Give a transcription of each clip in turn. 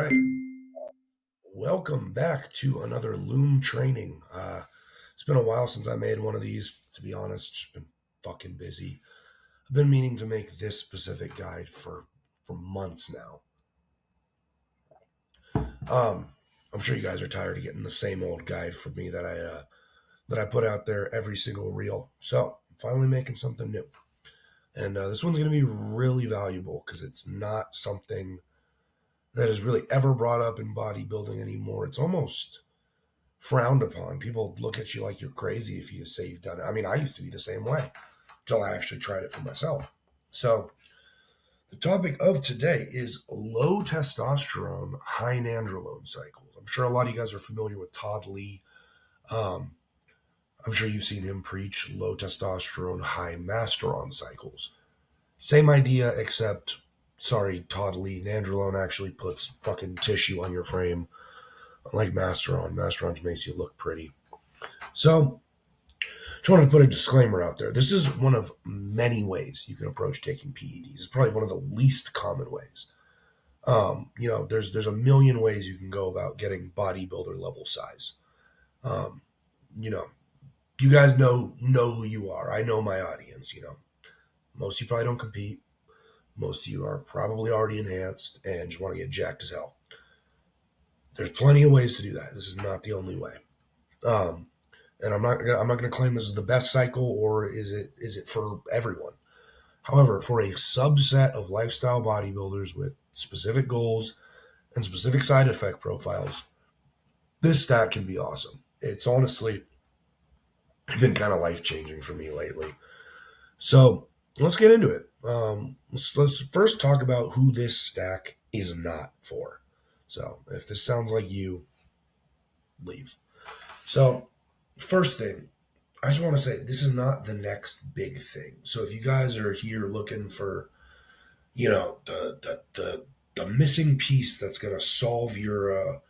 right. Welcome back to another loom training. It's been a while since I made one of these, to be honest. Just been fucking busy. I've been meaning to make this specific guide for months now. Um, I'm sure you guys are tired of getting the same old guide from me that I put out there every single reel. So I'm finally making something new, and this one's going to be really valuable because it's not something that is really ever brought up in bodybuilding anymore. It's almost frowned upon. People look at you like you're crazy if you say you've done it. I mean, I used to be the same way until I actually tried it for myself. So, the topic of today is low testosterone, high nandrolone cycles. I'm sure a lot of you guys are familiar with Todd Lee. Um, I'm sure you've seen him preach low testosterone, high masteron cycles. Same idea, except, sorry, Todd Lee, nandrolone actually puts fucking tissue on your frame, unlike masteron. Masteron makes you look pretty. So, just wanted to put a disclaimer out there. This is one of many ways you can approach taking PEDs. It's probably one of the least common ways. There's a million ways you can go about getting bodybuilder level size. Um, you know, you guys know who you are. I know my audience. Most of you probably don't compete. Most of you are probably already enhanced and just want to get jacked as hell. There's plenty of ways to do that. This is not the only way. And I'm not going to claim this is the best cycle, or is it for everyone. However, for a subset of lifestyle bodybuilders with specific goals and specific side effect profiles, this stat can be awesome. It's honestly been kind of life changing for me lately. So let's get into it. Let's first talk about who this stack is not for. So if this sounds like you, leave. So first thing, I just want to say this is not the next big thing. So if you guys are here looking for, the missing piece that's going to solve your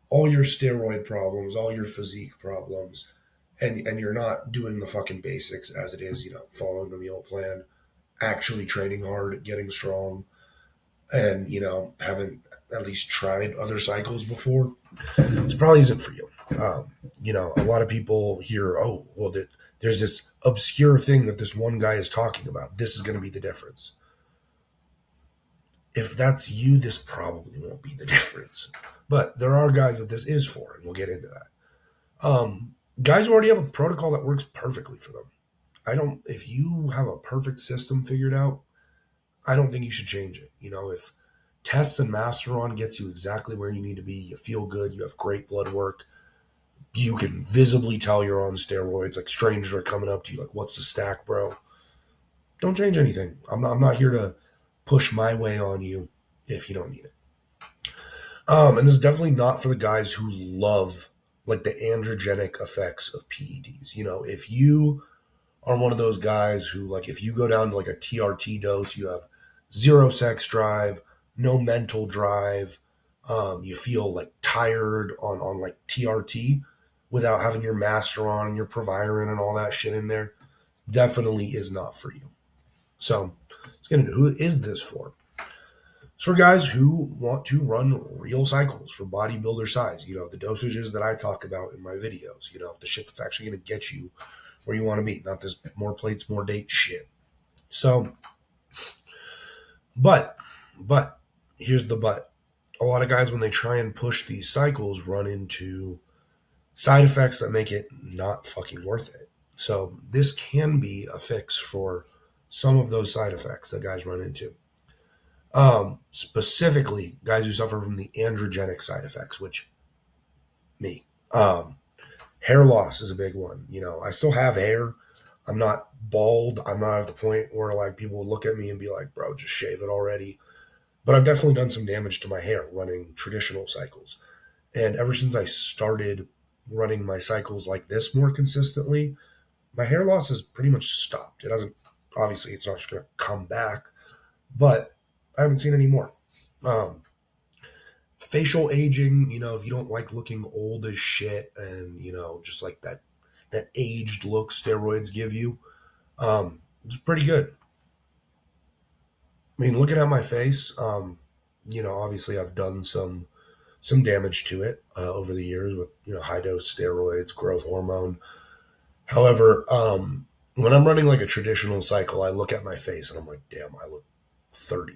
all your steroid problems, all your physique problems, and you're not doing the fucking basics as it is, following the meal plan, actually training hard, getting strong, and haven't at least tried other cycles before, this probably isn't for you. A lot of people hear, oh, well, there's this obscure thing that this one guy is talking about. This is going to be the difference. If that's you, this probably won't be the difference. But there are guys that this is for, and we'll get into that. Guys who already have a protocol that works perfectly for them. If you have a perfect system figured out, I don't think you should change it. If Test and Masteron gets you exactly where you need to be, you feel good, you have great blood work, you can visibly tell you're on steroids, like strangers are coming up to you like, what's the stack, bro? Don't change anything. I'm not here to push my way on you if you don't need it. And this is definitely not for the guys who love like the androgenic effects of PEDs. If you are one of those guys who, like, if you go down to like a TRT dose, you have zero sex drive, no mental drive, you feel like tired on like TRT without having your master on and your Proviron and all that shit in there, definitely is not for you. So let's get into who is this for. It's for guys who want to run real cycles for bodybuilder size. The dosages that I talk about in my videos. The shit that's actually going to get you where you want to be, not this more plates, more dates shit. So, but here's the but. A lot of guys, when they try and push these cycles, run into side effects that make it not fucking worth it. So this can be a fix for some of those side effects that guys run into. Specifically, guys who suffer from the androgenic side effects, which me. Hair loss is a big one. I still have hair. I'm not bald. I'm not at the point where like people would look at me and be like, bro, just shave it already. But I've definitely done some damage to my hair running traditional cycles. And ever since I started running my cycles like this more consistently, my hair loss has pretty much stopped. It doesn't, obviously, it's not just going to come back, but I haven't seen any more. Facial aging, if you don't like looking old as shit and, just like that aged look steroids give you, it's pretty good. I mean, looking at my face, obviously I've done some some damage to it over the years with high dose steroids, growth hormone. However, when I'm running like a traditional cycle, I look at my face and I'm like, damn, I look 30.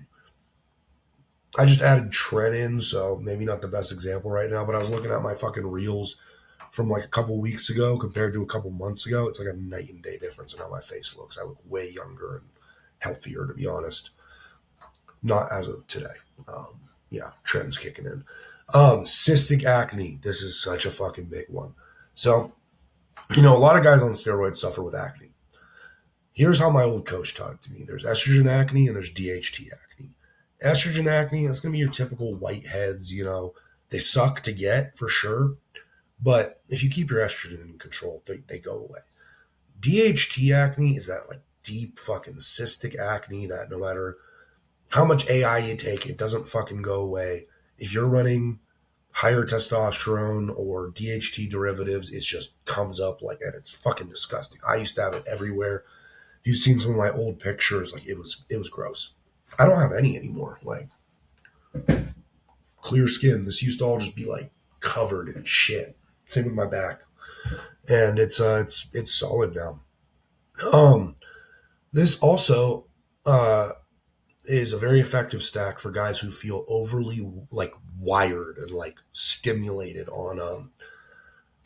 I just added Tren in, so maybe not the best example right now, but I was looking at my fucking reels from like a couple weeks ago compared to a couple months ago. It's like a night and day difference in how my face looks. I look way younger and healthier, to be honest. Not as of today. Yeah, trends kicking in. Cystic acne. This is such a fucking big one. So, a lot of guys on steroids suffer with acne. Here's how my old coach taught it to me. There's estrogen acne and there's DHT acne. Estrogen acne, that's going to be your typical whiteheads. They suck to get for sure. But if you keep your estrogen in control, they go away. DHT acne is that like deep fucking cystic acne that no matter how much AI you take, it doesn't fucking go away. If you're running higher testosterone or DHT derivatives, it just comes up like, and it's fucking disgusting. I used to have it everywhere. You've seen some of my old pictures, like it was gross. I don't have any anymore. Like clear skin. This used to all just be like covered in shit. Same with my back, and it's solid now. Um, this also is a very effective stack for guys who feel overly like wired and like stimulated on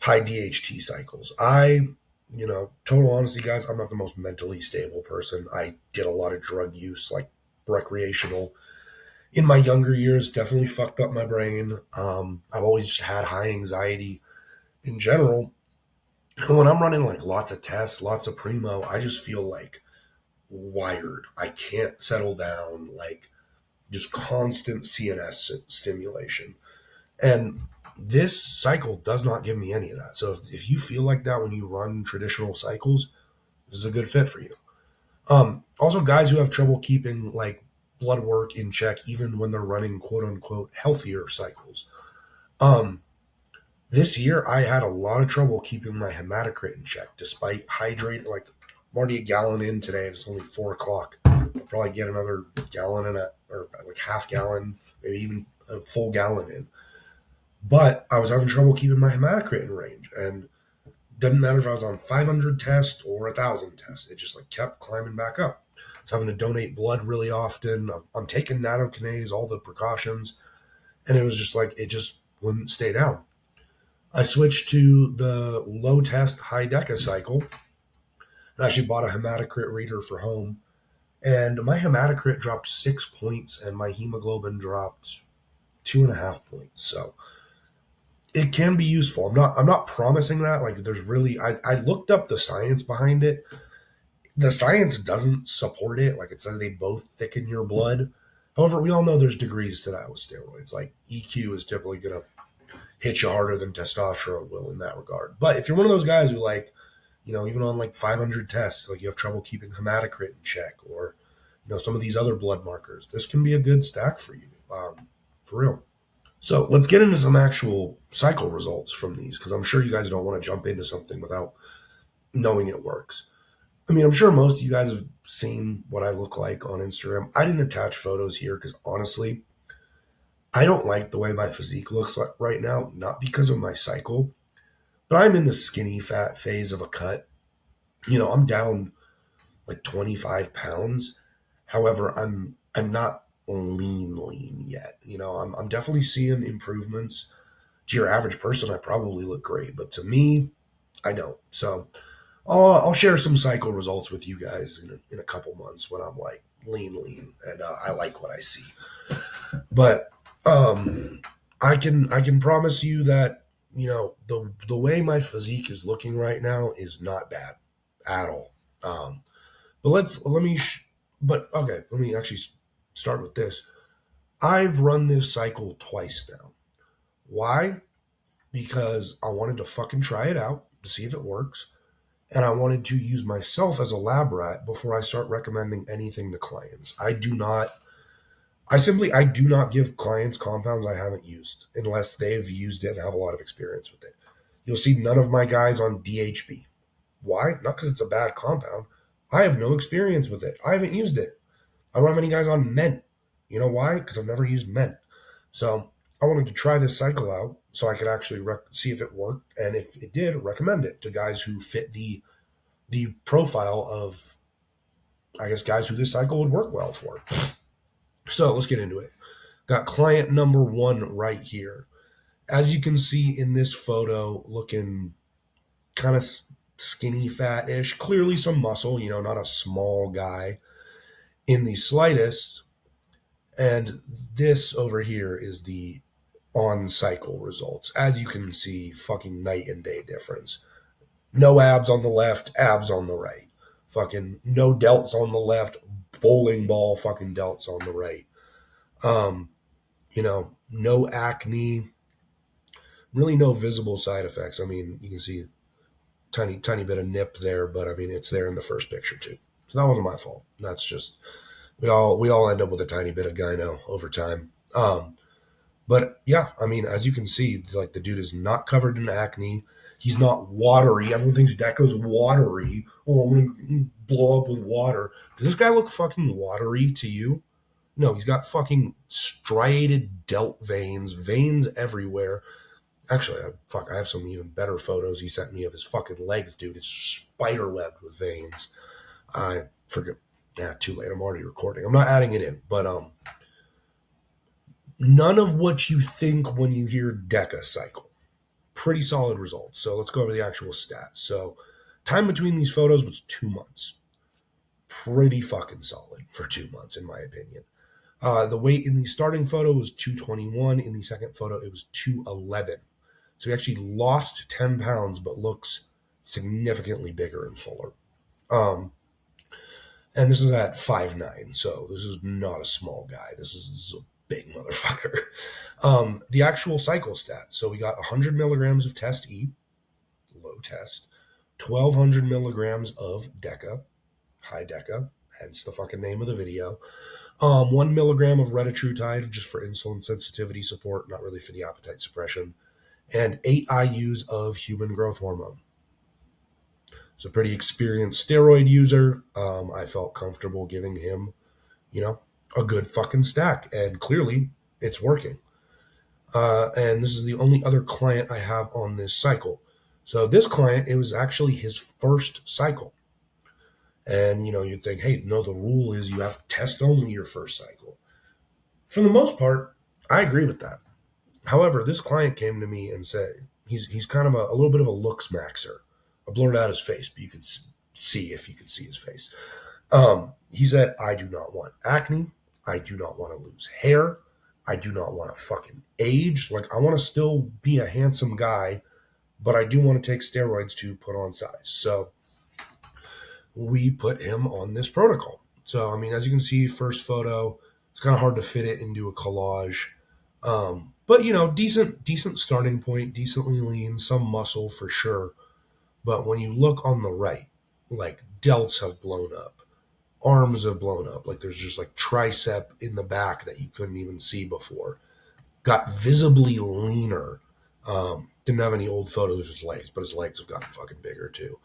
high DHT cycles. Total honesty, guys, I'm not the most mentally stable person. I did a lot of drug use, like recreational, in my younger years. Definitely fucked up my brain. I've always just had high anxiety in general. And when I'm running like lots of tests, lots of primo, I just feel like wired. I can't settle down, like just constant CNS stimulation. And this cycle does not give me any of that. So if you feel like that when you run traditional cycles, this is a good fit for you. Also, guys who have trouble keeping like blood work in check, even when they're running quote unquote healthier cycles. This year, I had a lot of trouble keeping my hematocrit in check, despite hydrating. Like, I'm already a gallon in today, and it's only 4 o'clock. I'll probably get another gallon or like half gallon, maybe even a full gallon in. But I was having trouble keeping my hematocrit in range, and it doesn't matter if I was on 500 tests or 1,000 tests. It just like kept climbing back up. I was having to donate blood really often. I'm taking nattokinase, all the precautions, and it was just like it just wouldn't stay down. I switched to the low test high Deca cycle and actually bought a hematocrit reader for home. And my hematocrit dropped 6 points and my hemoglobin dropped 2.5 points. So it can be useful. I'm not promising that. Like there's really I looked up the science behind it. The science doesn't support it. Like it says they both thicken your blood. However, we all know there's degrees to that with steroids. Like EQ is typically gonna hit you harder than testosterone will in that regard. But if you're one of those guys who like, even on like 500 tests, like you have trouble keeping hematocrit in check or, some of these other blood markers, this can be a good stack for you, for real. So let's get into some actual cycle results from these because I'm sure you guys don't want to jump into something without knowing it works. I mean, I'm sure most of you guys have seen what I look like on Instagram. I didn't attach photos here because honestly, I don't like the way my physique looks like right now, not because of my cycle, but I'm in the skinny fat phase of a cut. I'm down like 25 pounds. However, I'm not lean yet. I'm definitely seeing improvements. To your average person, I probably look great, but to me, I don't. So I'll share some cycle results with you guys in a couple months when I'm like lean, and I like what I see. But I can promise you that the way my physique is looking right now is not bad at all. But let me actually start with this. I've run this cycle twice now. Why? Because I wanted to fucking try it out to see if it works, and I wanted to use myself as a lab rat before I start recommending anything to clients. I do not give clients compounds I haven't used unless they've used it and have a lot of experience with it. You'll see none of my guys on DHB. Why? Not because it's a bad compound. I have no experience with it. I haven't used it. I don't have any guys on Ment. You know why? Because I've never used Ment. So I wanted to try this cycle out so I could actually see if it worked, and if it did, recommend it to guys who fit the profile of, I guess, guys who this cycle would work well for. So let's get into it. Got client number one right here. As you can see in this photo, looking kind of skinny, fat-ish, clearly some muscle, not a small guy in the slightest. And this over here is the on cycle results. As you can see, fucking night and day difference. No abs on the left, abs on the right. Fucking no delts on the left, bowling ball fucking delts on the right. No acne, really no visible side effects. I mean, you can see tiny bit of nip there, but I mean, it's there in the first picture too. So that wasn't my fault. That's just, we all end up with a tiny bit of gyno over time. But yeah, I mean, as you can see, like, the dude is not covered in acne. He's not watery. Everyone thinks Deca's watery. Oh, I'm gonna blow up with water. Does this guy look fucking watery to you? No, he's got fucking striated delt veins everywhere. Actually, I have some even better photos he sent me of his fucking legs, dude. It's spider webbed with veins. I forget. Yeah, too late. I'm already recording. I'm not adding it in, but none of what you think when you hear Deca cycle. Pretty solid results. So let's go over the actual stats. So time between these photos was 2 months. Pretty fucking solid for 2 months, in my opinion. The weight in the starting photo was 221. In the second photo, it was 211. So he actually lost 10 pounds, but looks significantly bigger and fuller. And this is at 5'9", so this is not a small guy. This is a big motherfucker. The actual cycle stats. So we got 100 milligrams of Test E, low test, 1,200 milligrams of Deca, high Deca, hence the fucking name of the video. 1 milligram of retatrutide, just for insulin sensitivity support, not really for the appetite suppression, and 8 IUs of human growth hormone. He's a pretty experienced steroid user. I felt comfortable giving him, a good fucking stack, and clearly it's working. And this is the only other client I have on this cycle. So this client, it was actually his first cycle. And, you'd think, hey, no, the rule is you have to test only your first cycle. For the most part, I agree with that. However, this client came to me and said he's kind of a little bit of a looks maxer. I blurred out his face, but you can see if you can see his face. He said, I do not want acne. I do not want to lose hair. I do not want to fucking age. Like, I want to still be a handsome guy, but I do want to take steroids to put on size. So we put him on this protocol. So, I mean, as you can see, first photo, it's kind of hard to fit it into a collage. But, decent starting point, decently lean, some muscle for sure. But when you look on the right, like, delts have blown up, arms have blown up. Like, there's just like tricep in the back that you couldn't even see before. Got visibly leaner. Didn't have any old photos of his legs, but his legs have gotten fucking bigger too.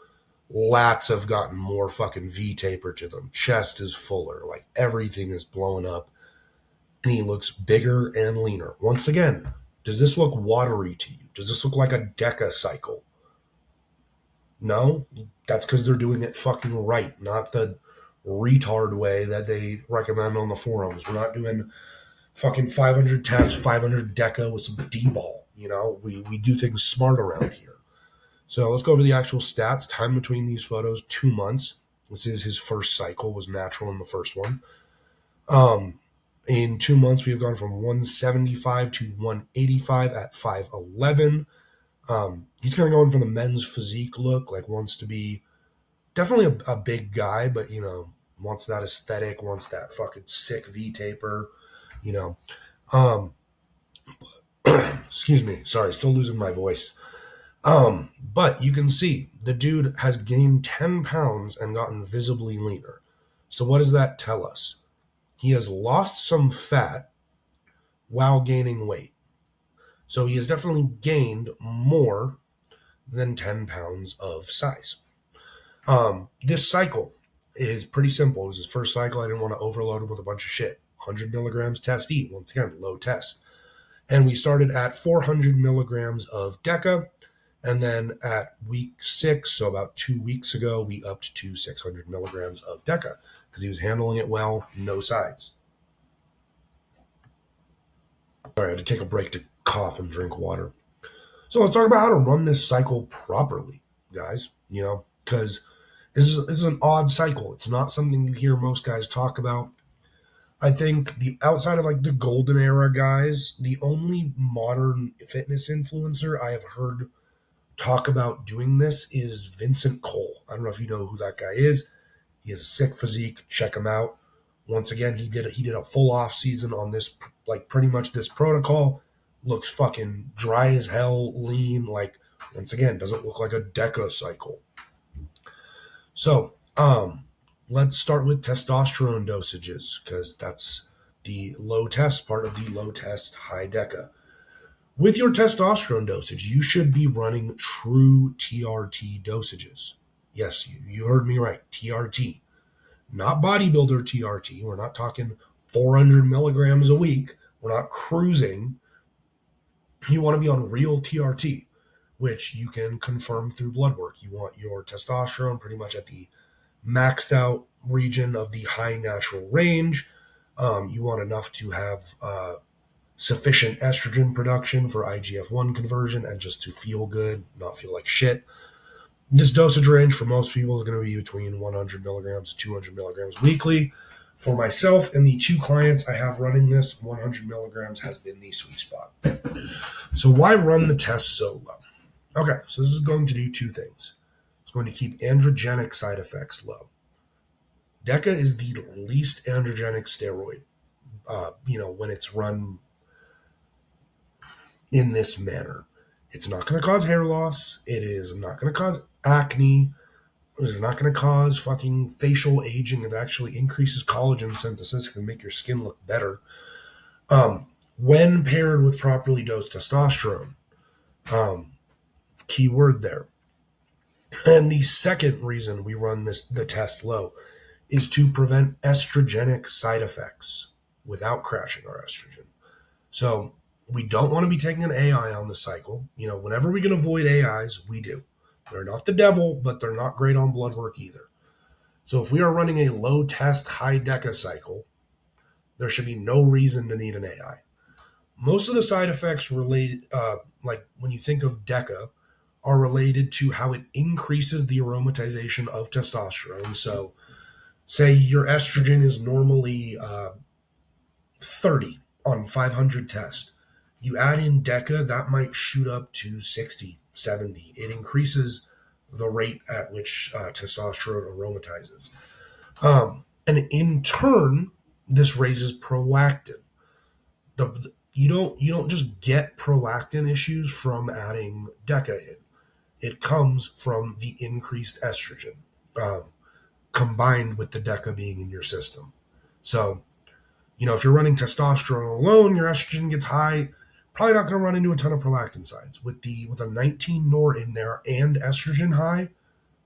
Lats have gotten more fucking V-taper to them. Chest is fuller. Like, everything is blowing up. And he looks bigger and leaner. Once again, does this look watery to you? Does this look like a Deca cycle? No, that's because they're doing it fucking right, not the retard way that they recommend on the forums. We're not doing fucking 500 tests, 500 Deca with some D-ball. We do things smart around here. So let's go over the actual stats. Time between these photos, 2 months. This is his first cycle, was natural in the first one. In 2 months, we have gone from 175 to 185 at 5'11". He's kind of going for the men's physique look, like wants to be definitely a big guy, but, wants that aesthetic, wants that fucking sick V-taper, excuse me. Sorry, still losing my voice. But you can see the dude has gained 10 pounds and gotten visibly leaner. So what does that tell us? He has lost some fat while gaining weight. So he has definitely gained more than 10 pounds of size. This cycle is pretty simple. It was his first cycle. I didn't want to overload him with a bunch of shit. 100 milligrams Test E. Once again, low test. And we started at 400 milligrams of Deca. And then at week 6, so about 2 weeks ago, we upped to 600 milligrams of Deca because he was handling it well, no sides. Sorry, I had to take a break to cough and drink water. So let's talk about how to run this cycle properly, guys. Because this is an odd cycle. It's not something you hear most guys talk about. I think the outside of like the golden era guys, the only modern fitness influencer I have heard talk about doing this is Vincent Cole. I don't know if you know who that guy is. He has a sick physique. Check him out. Once again, he did a full off season on this, like pretty much this protocol. Looks fucking dry as hell, lean. Like once again, doesn't look like a Deca cycle. So, let's start with testosterone dosages because that's the low test part of the low test high Deca. With your testosterone dosage, you should be running true TRT dosages. Yes, you heard me right. TRT. Not bodybuilder TRT. We're not talking 400 milligrams a week. We're not cruising. You want to be on real TRT, which you can confirm through blood work. You want your testosterone pretty much at the maxed out region of the high natural range. You want enough to have sufficient estrogen production for IGF-1 conversion and just to feel good, not feel like shit. This dosage range for most people is going to be between 100 milligrams to 200 milligrams weekly. For myself and the 2 clients I have running this, 100 milligrams has been the sweet spot. So why run the test so low? Okay, so this is going to do 2 things. It's going to keep androgenic side effects low. Deca is the least androgenic steroid, when it's run in this manner. It's not going to cause hair loss. It is not going to cause acne. It is not going to cause fucking facial aging. It actually increases collagen synthesis, can make your skin look better. When paired with properly dosed testosterone, key word there. And the second reason we run the test low is to prevent estrogenic side effects without crashing our estrogen. So we don't want to be taking an AI on the cycle. Whenever we can avoid AIs, we do. They're not the devil, but they're not great on blood work either. So if we are running a low test, high Deca cycle, there should be no reason to need an AI. Most of the side effects related, like when you think of Deca, are related to how it increases the aromatization of testosterone. So say your estrogen is normally 30 on 500 test. You add in Deca, that might shoot up to 60, 70. It increases the rate at which testosterone aromatizes. And in turn, this raises prolactin. You don't just get prolactin issues from adding Deca in. It comes from the increased estrogen combined with the Deca being in your system. So, if you're running testosterone alone, your estrogen gets high, probably not going to run into a ton of prolactin sides. With a 19 nor in there and estrogen high,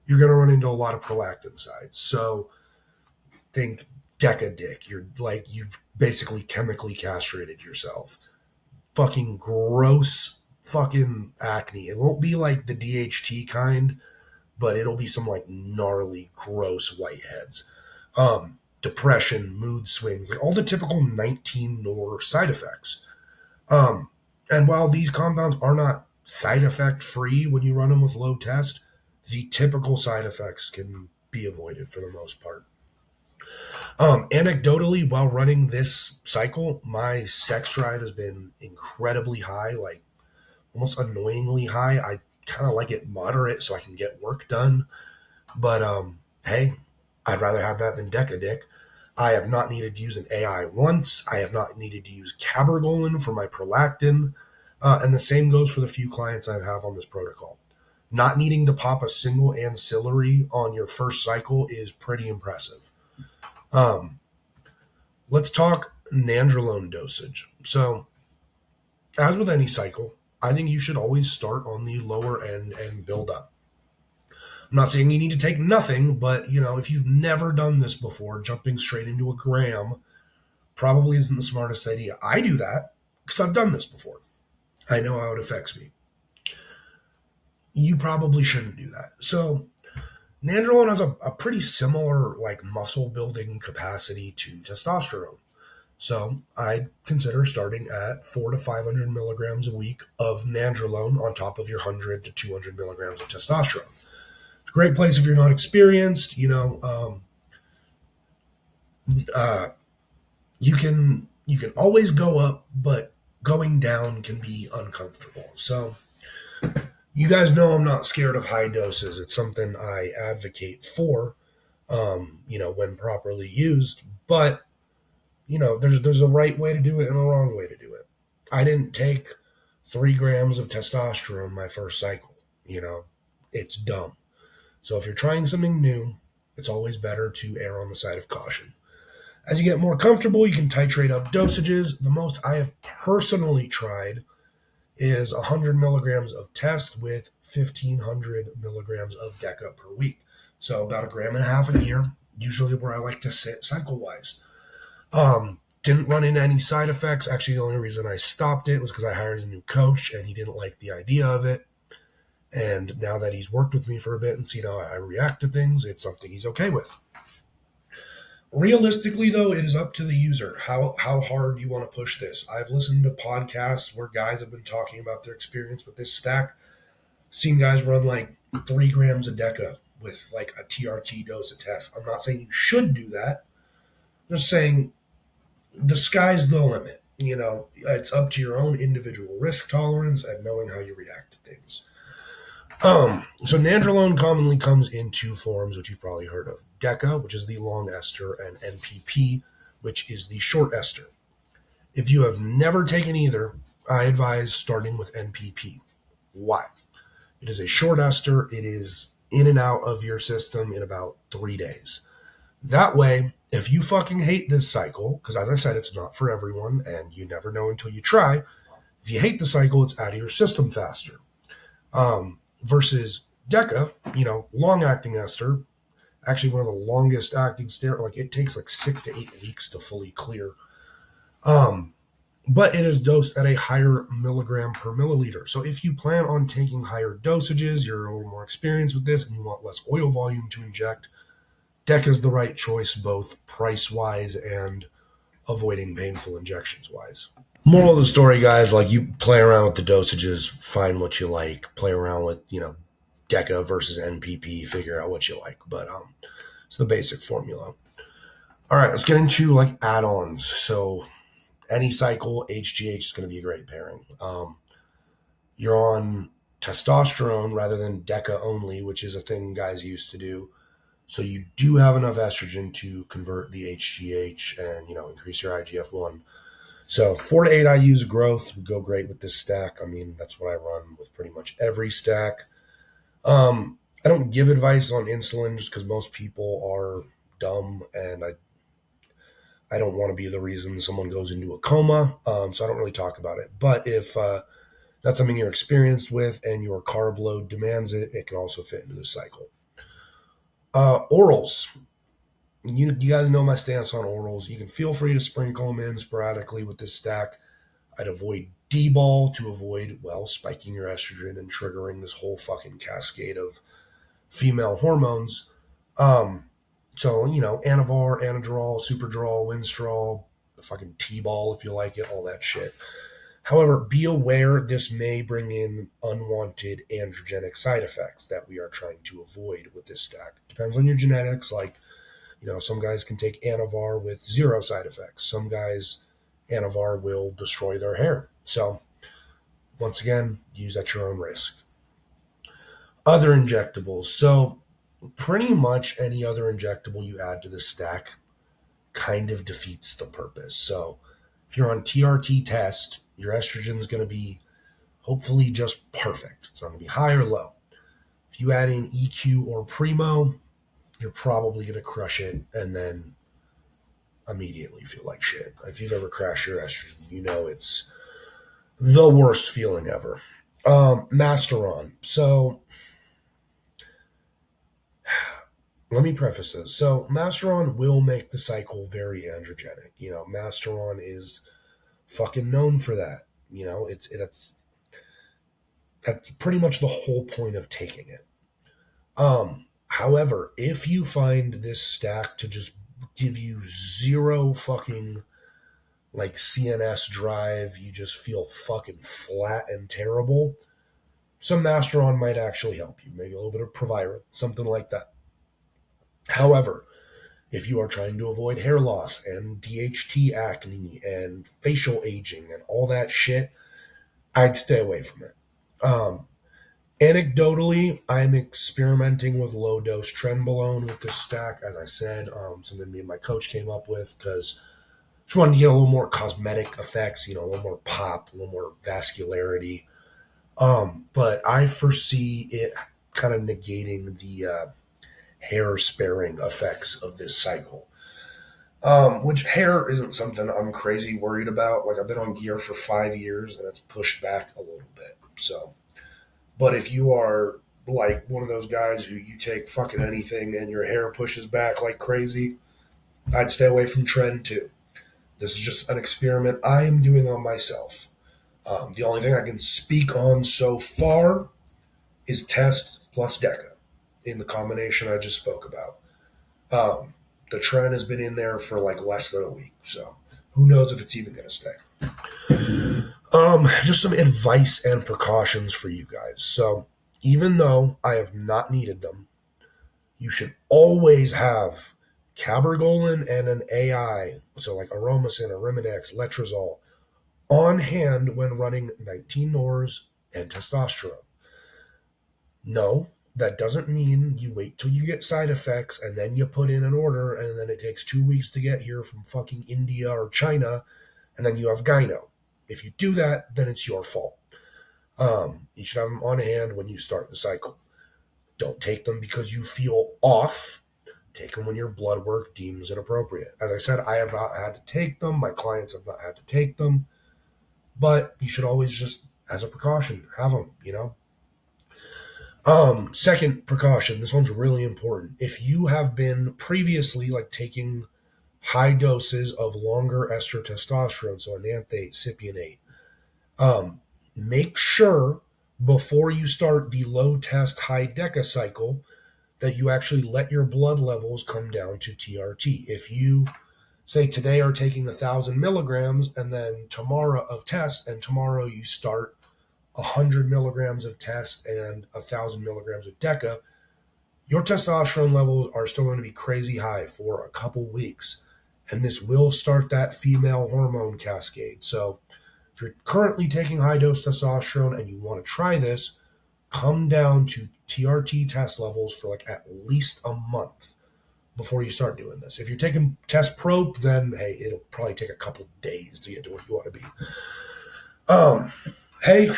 you're going to run into a lot of prolactin sides. So think Deca dick. You've basically chemically castrated yourself. Fucking gross fucking acne. It won't be like the DHT kind, but it'll be some like gnarly, gross whiteheads. Depression, mood swings, like all the typical 19 nor side effects. And while these compounds are not side effect free when you run them with low test, the typical side effects can be avoided for the most part. Anecdotally, while running this cycle, my sex drive has been incredibly high, like almost annoyingly high. I kind of like it moderate so I can get work done. But hey, I'd rather have that than Deca dick. I have not needed to use an AI once. I have not needed to use cabergoline for my prolactin. And the same goes for the few clients I have on this protocol. Not needing to pop a single ancillary on your first cycle is pretty impressive. Let's talk Nandrolone dosage. So, as with any cycle, I think you should always start on the lower end and build up. I'm not saying you need to take nothing, but if you've never done this before, jumping straight into a gram probably isn't the smartest idea. I do that because I've done this before. I know how it affects me. You probably shouldn't do that. So Nandrolone has a pretty similar like muscle building capacity to testosterone. So I'd consider starting at 400 to 500 milligrams a week of Nandrolone on top of your 100 to 200 milligrams of testosterone. It's a great place if you're not experienced. Uh, you can always go up, but going down can be uncomfortable. So you guys know I'm not scared of high doses. It's something I advocate for, when properly used. But there's a right way to do it and a wrong way to do it. I didn't take 3 grams of testosterone my first cycle. It's dumb. So if you're trying something new, it's always better to err on the side of caution. As you get more comfortable, you can titrate up dosages. The most I have personally tried is 100 milligrams of test with 1,500 milligrams of Deca per week. So about 1.5 grams a year, usually where I like to sit cycle-wise. Didn't run into any side effects. Actually, the only reason I stopped it was because I hired a new coach and he didn't like the idea of it. And now that he's worked with me for a bit and seen how I react to things, it's something he's okay with. Realistically, though, it is up to the user how hard you want to push this. I've listened to podcasts where guys have been talking about their experience with this stack. Seen guys run like 3 grams of Deca with like a TRT dose of test. I'm not saying you should do that. I'm just saying the sky's the limit. It's up to your own individual risk tolerance and knowing how you react to things. So Nandrolone commonly comes in 2 forms, which you've probably heard of. Deca, which is the long ester, and NPP, which is the short ester. If you have never taken either, I advise starting with NPP. Why? It is a short ester. It is in and out of your system in about 3 days. That way, if you fucking hate this cycle, because as I said, it's not for everyone, and you never know until you try, if you hate the cycle, it's out of your system faster. Versus Deca, long-acting ester, actually one of the longest acting steroid, like it takes like 6 to 8 weeks to fully clear. But it is dosed at a higher milligram per milliliter. So if you plan on taking higher dosages, you're a little more experienced with this, and you want less oil volume to inject, Deca is the right choice, both price-wise and avoiding painful injections-wise. Moral of the story, guys, like you play around with the dosages, find what you like, play around with, Deca versus NPP, figure out what you like. But it's the basic formula. All right, let's get into like add-ons. So any cycle, HGH is going to be a great pairing. You're on testosterone rather than Deca only, which is a thing guys used to do. So you do have enough estrogen to convert the HGH and, increase your IGF-1. So 4 to 8 IUs of growth would go great with this stack. I mean, that's what I run with pretty much every stack. I don't give advice on insulin just because most people are dumb, and I don't want to be the reason someone goes into a coma. So I don't really talk about it. But if that's something you're experienced with and your carb load demands it, it can also fit into this cycle. Orals. You guys know my stance on orals. You can feel free to sprinkle them in sporadically with this stack. I'd avoid D-ball to avoid, spiking your estrogen and triggering this whole fucking cascade of female hormones. So, Anavar, Anadrol, Superdrol, Winstrol, the fucking T-ball if you like it, all that shit. However, be aware this may bring in unwanted androgenic side effects that we are trying to avoid with this stack. Depends on your genetics. Like, some guys can take Anavar with 0 side effects. Some guys, Anavar will destroy their hair. So, once again, use at your own risk. Other injectables. So, pretty much any other injectable you add to the stack kind of defeats the purpose. So, if you're on TRT test, your estrogen is going to be hopefully just perfect. It's not going to be high or low. If you add in EQ or Primo, you're probably going to crush it and then immediately feel like shit. If you've ever crashed your estrogen, it's the worst feeling ever. Masteron. So let me preface this. So Masteron will make the cycle very androgenic. Masteron is fucking known for that. You know, that's pretty much the whole point of taking it. However, if you find this stack to just give you zero fucking like CNS drive, you just feel fucking flat and terrible, some Masteron might actually help you. Maybe a little bit of Provira, something like that. However, if you are trying to avoid hair loss and DHT acne and facial aging and all that shit, I'd stay away from it. Um, Anecdotally, I'm experimenting with low dose trenbolone with this stack, as I said, something me and my coach came up with because just wanted to get a little more cosmetic effects, a little more pop, a little more vascularity. But I foresee it kind of negating the hair sparing effects of this cycle. Which hair isn't something I'm crazy worried about. Like I've been on gear for 5 years and it's pushed back a little bit. So, but if you are like one of those guys who you take fucking anything and your hair pushes back like crazy, I'd stay away from Trend too. This is just an experiment I am doing on myself. The only thing I can speak on so far is Test plus Deca in the combination I just spoke about. Um, the Trend has been in there for like less than a week, so who knows if it's even going to stay. Just some advice and precautions for you guys. So, even though I have not needed them, you should always have cabergoline and an AI, so like Aromacin, Arimidex, Letrozole, on hand when running 19 Nors and testosterone. No, that doesn't mean you wait till you get side effects and then you put in an order and then it takes 2 weeks to get here from fucking India or China and then you have gyno. If you do that, then it's your fault. You should have them on hand when you start the cycle. Don't take them because you feel off. Take them when your blood work deems it appropriate. As I said, I have not had to take them. My clients have not had to take them. But you should always just, as a precaution, have them, Second precaution, this one's really important. If you have been previously like taking high doses of longer ester testosterone, so enanthate, cypionate, make sure before you start the low test high Deca cycle that you actually let your blood levels come down to TRT. If you say today are taking 1,000 milligrams and then tomorrow of test and tomorrow you start 100 milligrams of test and 1,000 milligrams of Deca, your testosterone levels are still going to be crazy high for a couple weeks. And this will start that female hormone cascade. So if you're currently taking high dose testosterone and you want to try this, come down to TRT test levels for like at least a month before you start doing this. If you're taking test probe, then hey, it'll probably take a couple days to get to where you want to be. Hey,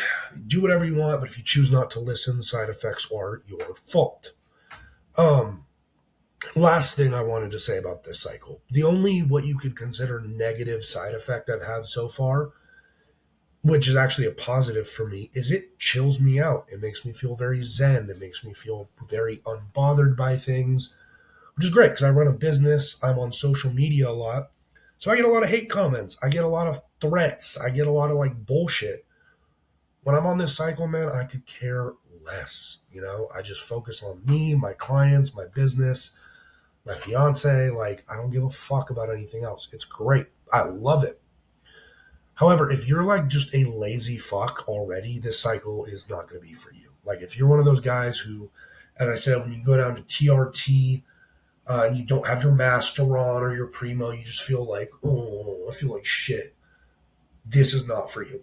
do whatever you want, but if you choose not to listen, side effects are your fault. Last thing I wanted to say about this cycle. The only what you could consider negative side effect I've had so far, which is actually a positive for me, is it chills me out. It makes me feel very zen. It makes me feel very unbothered by things, which is great because I run a business. I'm on social media a lot. So I get a lot of hate comments. I get a lot of threats. I get a lot of like bullshit. When I'm on this cycle, man, I could care less. I just focus on me, my clients, my business, my fiance. Like, I don't give a fuck about anything else. It's great. I love it. However, if you're like just a lazy fuck already, this cycle is not going to be for you. Like, if you're one of those guys who, as I said, when you go down to TRT and you don't have your Masteron or your Primo, you just feel like, oh, I feel like shit. This is not for you.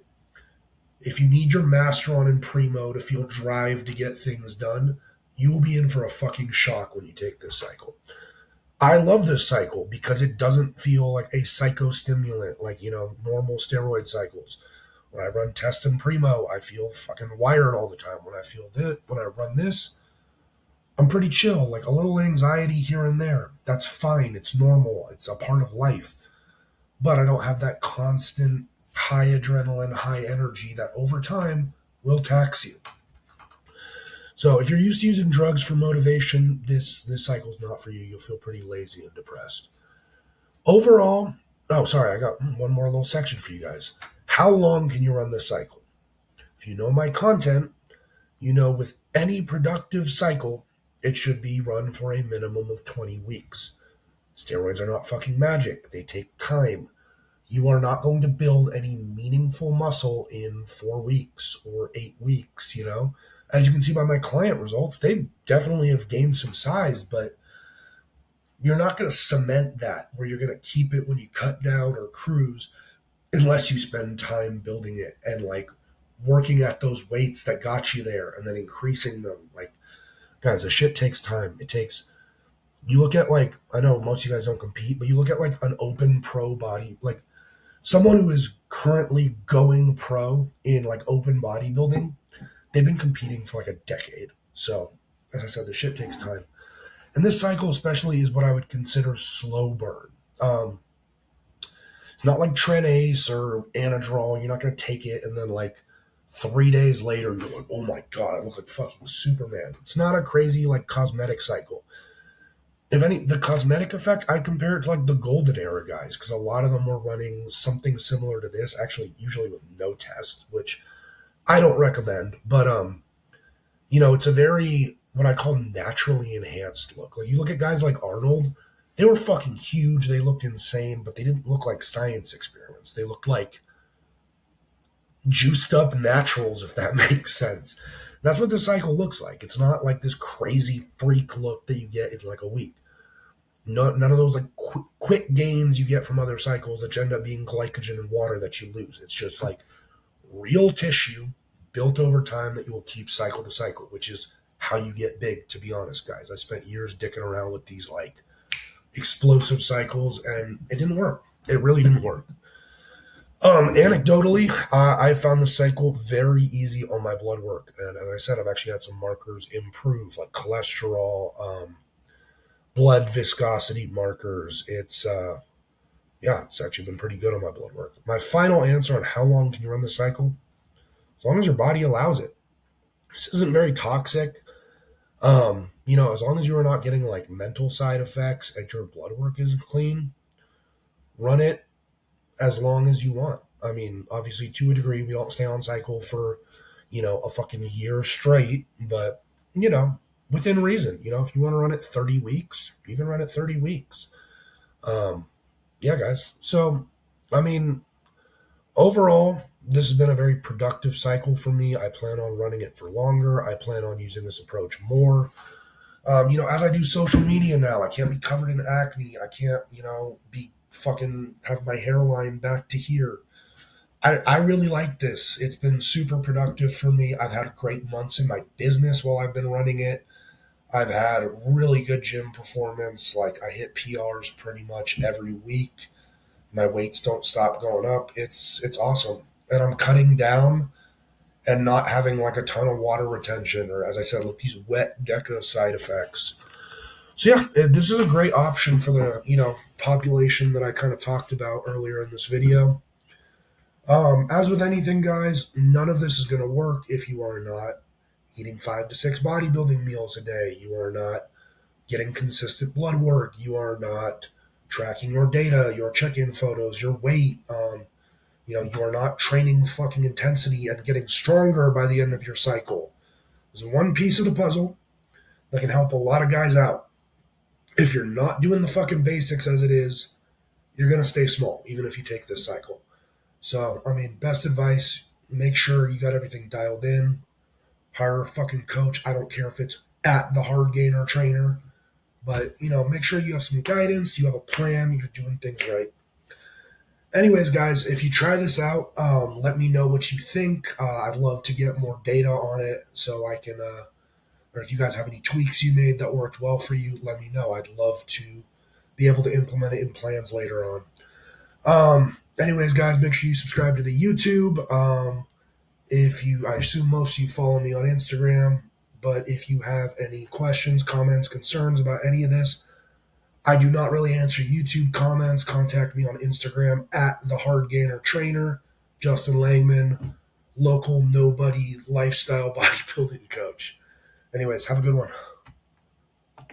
If you need your Masteron and Primo to feel drive to get things done, you will be in for a fucking shock when you take this cycle. I love this cycle because it doesn't feel like a psychostimulant like, normal steroid cycles. When I run Test and Primo, I feel fucking wired all the time. When I run this, I'm pretty chill, like a little anxiety here and there. That's fine. It's normal. It's a part of life. But I don't have that constant high adrenaline, high energy that over time will tax you. So if you're used to using drugs for motivation, this cycle's not for you. You'll feel pretty lazy and depressed. Overall, Oh, sorry, I got one more little section for you guys. How long can you run this cycle? If you know my content, you know with any productive cycle, it should be run for a minimum of 20 weeks. Steroids are not fucking magic, they take time. You are not going to build any meaningful muscle in 4 weeks or 8 weeks, you know? As you can see by my client results, they definitely have gained some size, but you're not going to cement that where you're going to keep it when you cut down or cruise unless you spend time building it and like working at those weights that got you there and then increasing them. Like, guys, the shit takes time. It takes, you look at like, I know most of you guys don't compete, but you look at like an open pro body, like someone who is currently going pro in like open bodybuilding, they've been competing for like a decade. So, as I said, the shit takes time. And this cycle, especially, is what I would consider slow burn. Um, it's not like Tren Ace or Anadrol. You're not going to take it and then, like, 3 days later, you're like, oh my God, I look like fucking Superman. It's not a crazy, like, cosmetic cycle. If any, the cosmetic effect, I'd compare it to, like, the golden era guys, because a lot of them were running something similar to this, actually, usually with no test, which I don't recommend. But, it's a very what I call naturally enhanced look. Like you look at guys like Arnold, they were fucking huge, they looked insane, but they didn't look like science experiments. They looked like juiced up naturals, if that makes sense. That's what the cycle looks like. It's not like this crazy freak look that you get in like a week. No, none of those like quick gains you get from other cycles that end up being glycogen and water that you lose. It's just like real tissue built over time that you will keep cycle to cycle, which is how you get big, to be honest, guys. I spent years dicking around with these like explosive cycles and it didn't work. It really didn't work. Anecdotally, I found the cycle very easy on my blood work. And as I said, I've actually had some markers improve, like cholesterol, blood viscosity markers. It's actually been pretty good on my blood work. My final answer on how long can you run the cycle? As long as your body allows it. This isn't very toxic. As long as you are not getting like mental side effects and your blood work is clean, run it as long as you want. I mean, obviously, to a degree, we don't stay on cycle for, a fucking year straight, but, within reason. If you want to run it 30 weeks, you can run it 30 weeks. Um, yeah, guys. So, I mean, overall, this has been a very productive cycle for me. I plan on running it for longer. I plan on using this approach more. As I do social media now, I can't be covered in acne. I can't, be fucking have my hairline back to here. I really like this. It's been super productive for me. I've had great months in my business while I've been running it. I've had really good gym performance. Like I hit PRs pretty much every week. My weights don't stop going up. It's awesome. And I'm cutting down and not having like a ton of water retention or, as I said, like these wet Deca side effects. So yeah, this is a great option for the population that I kind of talked about earlier in this video. As with anything, guys, none of this is going to work if you are not eating 5 to 6 bodybuilding meals a day. You are not getting consistent blood work. You are not tracking your data, your check-in photos, your weight. You are not training fucking intensity and getting stronger by the end of your cycle. There's one piece of the puzzle that can help a lot of guys out. If you're not doing the fucking basics as it is, you're going to stay small, even if you take this cycle. So, I mean, best advice, make sure you got everything dialed in. Hire a fucking coach. I don't care if it's at the Hard Gainer Trainer. But, make sure you have some guidance, you have a plan, you're doing things right. Anyways, guys, if you try this out, let me know what you think. I'd love to get more data on it so I can, or if you guys have any tweaks you made that worked well for you, let me know. I'd love to be able to implement it in plans later on. Anyways, guys, make sure you subscribe to the YouTube. I assume most of you follow me on Instagram, but if you have any questions, comments, concerns about any of this, I do not really answer YouTube comments. Contact me on Instagram at the Hard Gainer Trainer, Justin Langman, local nobody lifestyle bodybuilding coach. Anyways, have a good one.